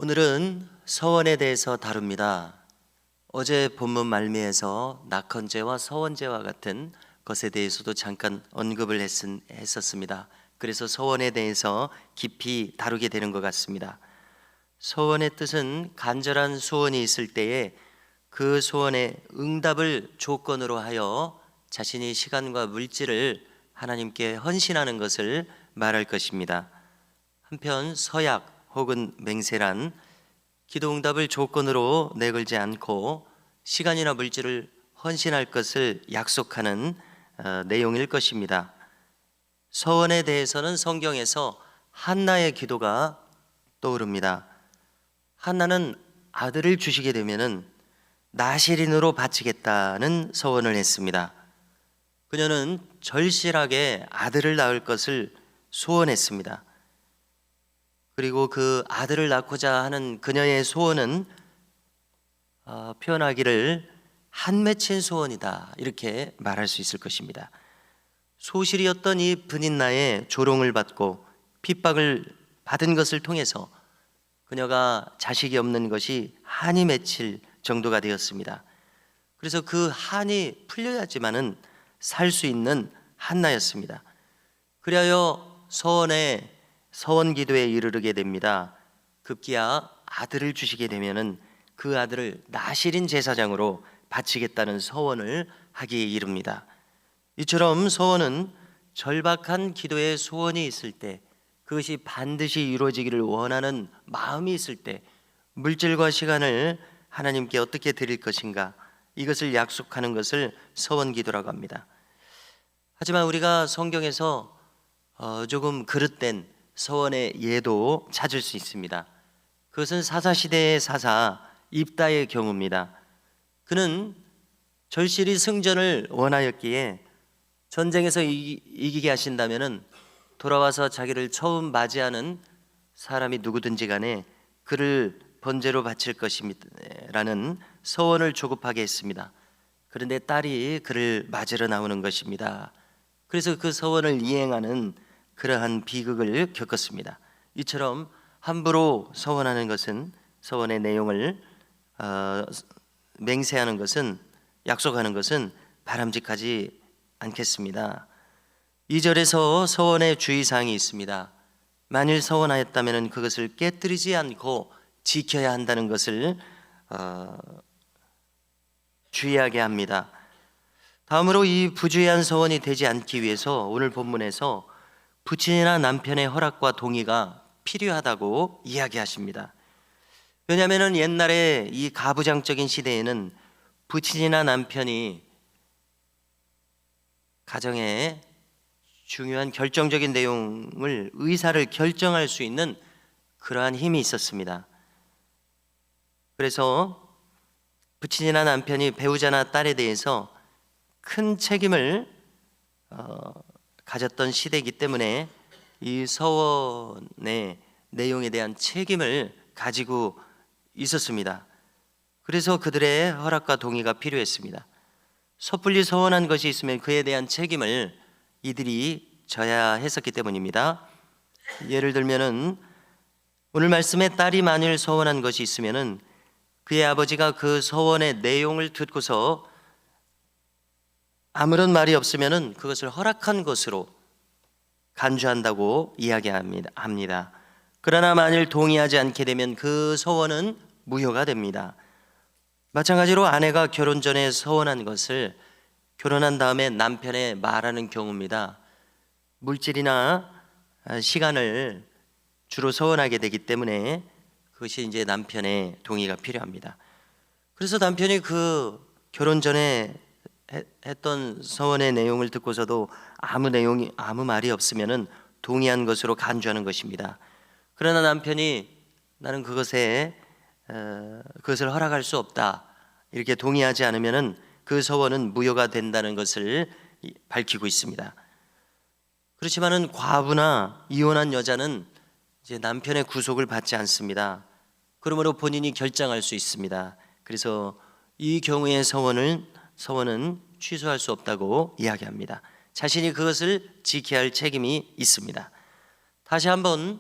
오늘은 서원에 대해서 다룹니다. 어제 본문 말미에서 낙헌제와 서원제와 같은 것에 대해서도 잠깐 언급을 했었습니다. 그래서 서원에 대해서 깊이 다루게 되는 것 같습니다. 서원의 뜻은 간절한 소원이 있을 때에 그 소원의 응답을 조건으로 하여 자신이 시간과 물질을 하나님께 헌신하는 것을 말할 것입니다. 한편 서약 혹은 맹세란 기도응답을 조건으로 내걸지 않고 시간이나 물질을 헌신할 것을 약속하는 내용일 것입니다. 서원에 대해서는 성경에서 한나의 기도가 떠오릅니다. 한나는 아들을 주시게 되면은 나실인으로 바치겠다는 서원을 했습니다. 그녀는 절실하게 아들을 낳을 것을 소원했습니다. 그리고 그 아들을 낳고자 하는 그녀의 소원은 표현하기를 한 맺힌 소원이다, 이렇게 말할 수 있을 것입니다. 소실이었던 이 브닌나의 조롱을 받고 핍박을 받은 것을 통해서 그녀가 자식이 없는 것이 한이 맺힐 정도가 되었습니다. 그래서 그 한이 풀려야지만은 살 수 있는 한나였습니다. 그리하여 서원 기도에 이르게 됩니다. 급기야 아들을 주시게 되면은 그 아들을 나실인 제사장으로 바치겠다는 서원을 하기에 이릅니다. 이처럼 서원은 절박한 기도의 소원이 있을 때, 그것이 반드시 이루어지기를 원하는 마음이 있을 때 물질과 시간을 하나님께 어떻게 드릴 것인가, 이것을 약속하는 것을 서원 기도라고 합니다. 하지만 우리가 성경에서 조금 그릇된 서원의 예도 찾을 수 있습니다. 그것은 사사시대의 사사 입다의 경우입니다. 그는 절실히 승전을 원하였기에 전쟁에서 이기게 하신다면은 돌아와서 자기를 처음 맞이하는 사람이 누구든지 간에 그를 번제로 바칠 것입니다라는 서원을 조급하게 했습니다. 그런데 딸이 그를 맞으러 나오는 것입니다. 그래서 그 서원을 이행하는 그러한 비극을 겪었습니다. 이처럼 함부로 서원하는 것은, 서원의 내용을 맹세하는 것은, 약속하는 것은 바람직하지 않겠습니다. 2절에서 서원의 주의사항이 있습니다. 만일 서원하였다면 그것을 깨뜨리지 않고 지켜야 한다는 것을 주의하게 합니다. 다음으로 이 부주의한 서원이 되지 않기 위해서 오늘 본문에서 부친이나 남편의 허락과 동의가 필요하다고 이야기하십니다. 왜냐하면 옛날에 이 가부장적인 시대에는 부친이나 남편이 가정의 중요한 결정적인 내용을, 의사를 결정할 수 있는 그러한 힘이 있었습니다. 그래서 부친이나 남편이 배우자나 딸에 대해서 큰 책임을 가졌던 시대이기 때문에 이 서원의 내용에 대한 책임을 가지고 있었습니다. 그래서 그들의 허락과 동의가 필요했습니다. 섣불리 서원한 것이 있으면 그에 대한 책임을 이들이 져야 했었기 때문입니다. 예를 들면은 오늘 말씀에 딸이 만일 서원한 것이 있으면은 그의 아버지가 그 서원의 내용을 듣고서 아무런 말이 없으면은 그것을 허락한 것으로 간주한다고 이야기합니다. 그러나 만일 동의하지 않게 되면 그 서원은 무효가 됩니다. 마찬가지로 아내가 결혼 전에 서원한 것을 결혼한 다음에 남편에 말하는 경우입니다. 물질이나 시간을 주로 서원하게 되기 때문에 그것이 이제 남편의 동의가 필요합니다. 그래서 남편이 그 결혼 전에 했던 서원의 내용을 듣고서도 아무 말이 없으면은 동의한 것으로 간주하는 것입니다. 그러나 남편이 나는 그것을 허락할 수 없다, 이렇게 동의하지 않으면은 그 서원은 무효가 된다는 것을 밝히고 있습니다. 그렇지만은 과부나 이혼한 여자는 이제 남편의 구속을 받지 않습니다. 그러므로 본인이 결정할 수 있습니다. 그래서 이 경우의 서원은 취소할 수 없다고 이야기합니다. 자신이 그것을 지켜야 할 책임이 있습니다. 다시 한번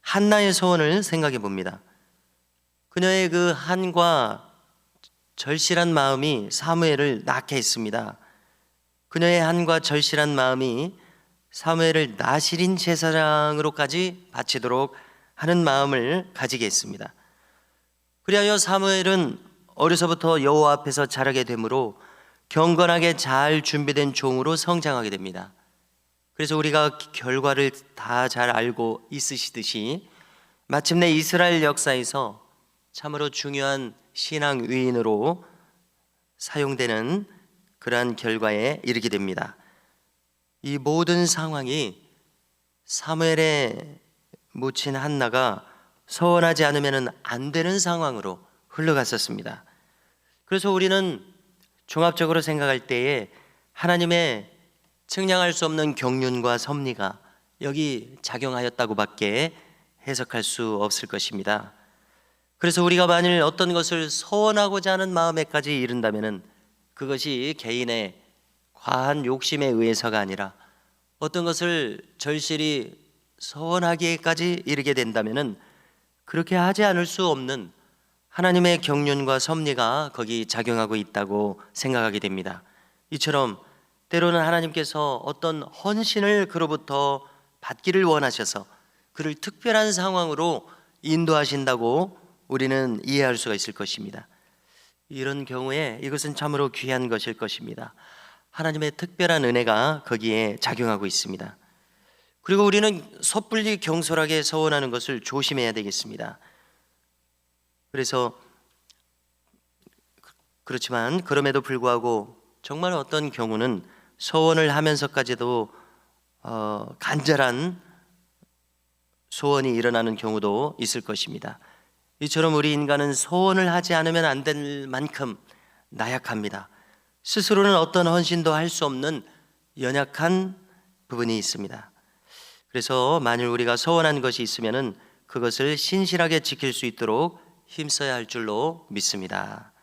한나의 서원을 생각해 봅니다. 그녀의 그 한과 절실한 마음이 사무엘을 낳게 했습니다. 그녀의 한과 절실한 마음이 사무엘을 나실인 제사장으로까지 바치도록 하는 마음을 가지게 했습니다. 그리하여 사무엘은 어려서부터 여호와 앞에서 자라게 되므로 경건하게 잘 준비된 종으로 성장하게 됩니다. 그래서 우리가 결과를 다 잘 알고 있으시듯이 마침내 이스라엘 역사에서 참으로 중요한 신앙 위인으로 사용되는 그러한 결과에 이르게 됩니다. 이 모든 상황이 사무엘의 모친 한나가 서원하지 않으면 안 되는 상황으로 흘러갔었습니다. 그래서 우리는 종합적으로 생각할 때에 하나님의 측량할 수 없는 경륜과 섭리가 여기 작용하였다고밖에 해석할 수 없을 것입니다. 그래서 우리가 만일 어떤 것을 서원하고자 하는 마음에까지 이른다면 그것이 개인의 과한 욕심에 의해서가 아니라 어떤 것을 절실히 서원하기에까지 이르게 된다면 그렇게 하지 않을 수 없는 하나님의 경륜과 섭리가 거기 작용하고 있다고 생각하게 됩니다. 이처럼 때로는 하나님께서 어떤 헌신을 그로부터 받기를 원하셔서 그를 특별한 상황으로 인도하신다고 우리는 이해할 수가 있을 것입니다. 이런 경우에 이것은 참으로 귀한 것일 것입니다. 하나님의 특별한 은혜가 거기에 작용하고 있습니다. 그리고 우리는 섣불리 경솔하게 서원하는 것을 조심해야 되겠습니다. 그래서 그렇지만 그럼에도 불구하고 정말 어떤 경우는 서원을 하면서까지도 간절한 소원이 일어나는 경우도 있을 것입니다. 이처럼 우리 인간은 소원을 하지 않으면 안 될 만큼 나약합니다. 스스로는 어떤 헌신도 할 수 없는 연약한 부분이 있습니다. 그래서 만일 우리가 소원한 것이 있으면 그것을 신실하게 지킬 수 있도록 힘써야 할 줄로 믿습니다.